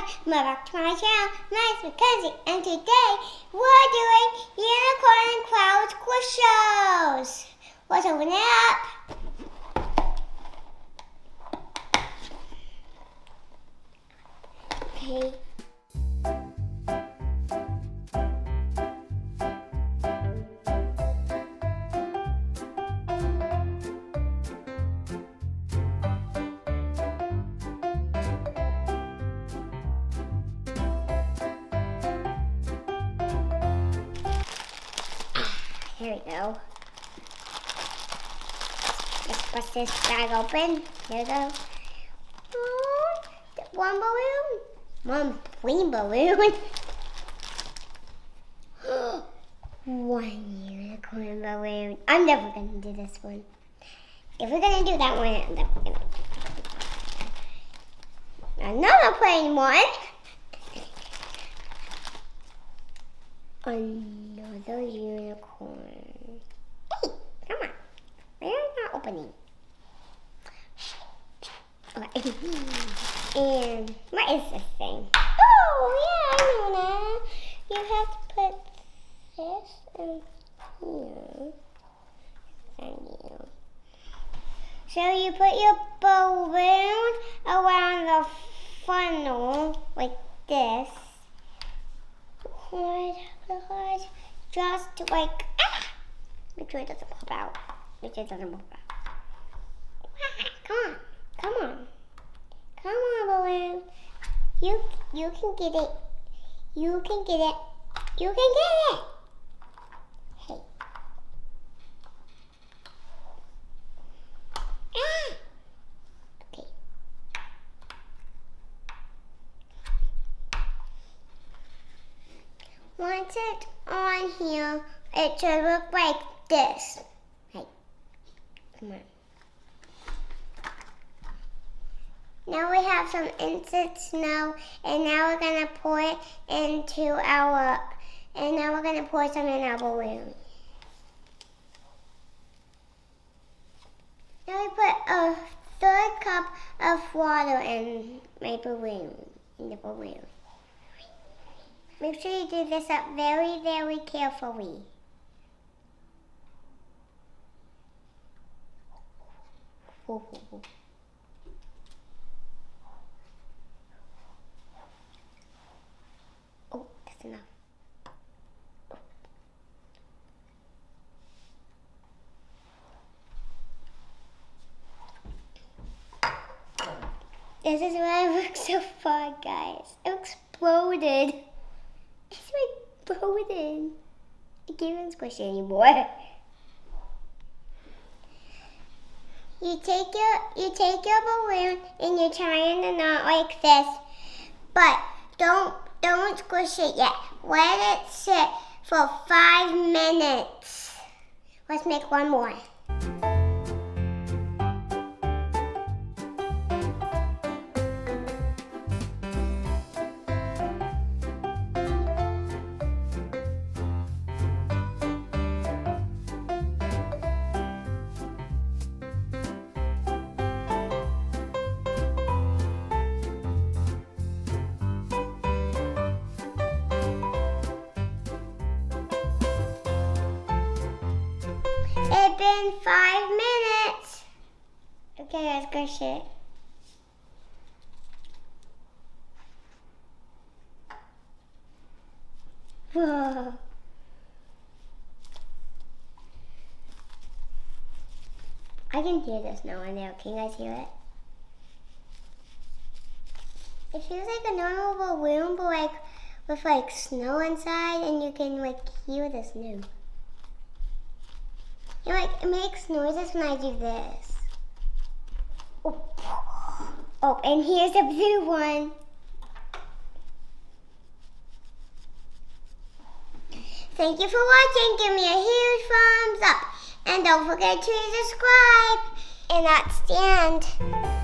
Welcome back to my channel. My name is Kenzie, and today we're doing unicorn and cloud squoosh-os. Let's open it up. Okay. Here we go. Let's bust this bag open. There we go. Oh, one balloon. One green balloon. One unicorn balloon. I'm never going to do this one. If we're going to do that one, I'm never going to. Another plain one. Another unicorn. Hey, come on. Why are you not opening? Okay. And what is this thing? Oh, yeah, I know that. You have to put this in here. And you. So you put your balloon around the funnel like this. Just like, make sure it doesn't pop out. Make sure it doesn't pop out. Come on, come on. Come on, balloon. You can get it. You can get it. You can get it. Hey. Okay. Once it's on here, it should look like this. Hey, come on. Now we have some instant snow, and now we're gonna pour it into our, and now we're gonna pour some in our balloon. Now we put a third cup of water in my balloon, in the balloon. Make sure you do this up very, very carefully. Oh, that's enough. This is what it looks so far, guys. It exploded. It's like floating. It can't even squish it anymore. You take your balloon and you tie in the knot like this, but don't squish it yet. Let it sit for 5 minutes. Let's make one more. It's been 5 minutes. Okay, let's squish it. Whoa. I can hear the snow in there. Can you guys hear it? It feels like a normal balloon, but like with like snow inside, and you can like hear the snow. You know, like, it makes noises when I do this. Oh, and here's the blue one. Thank you for watching. Give me a huge thumbs up. And don't forget to subscribe. And that's the end.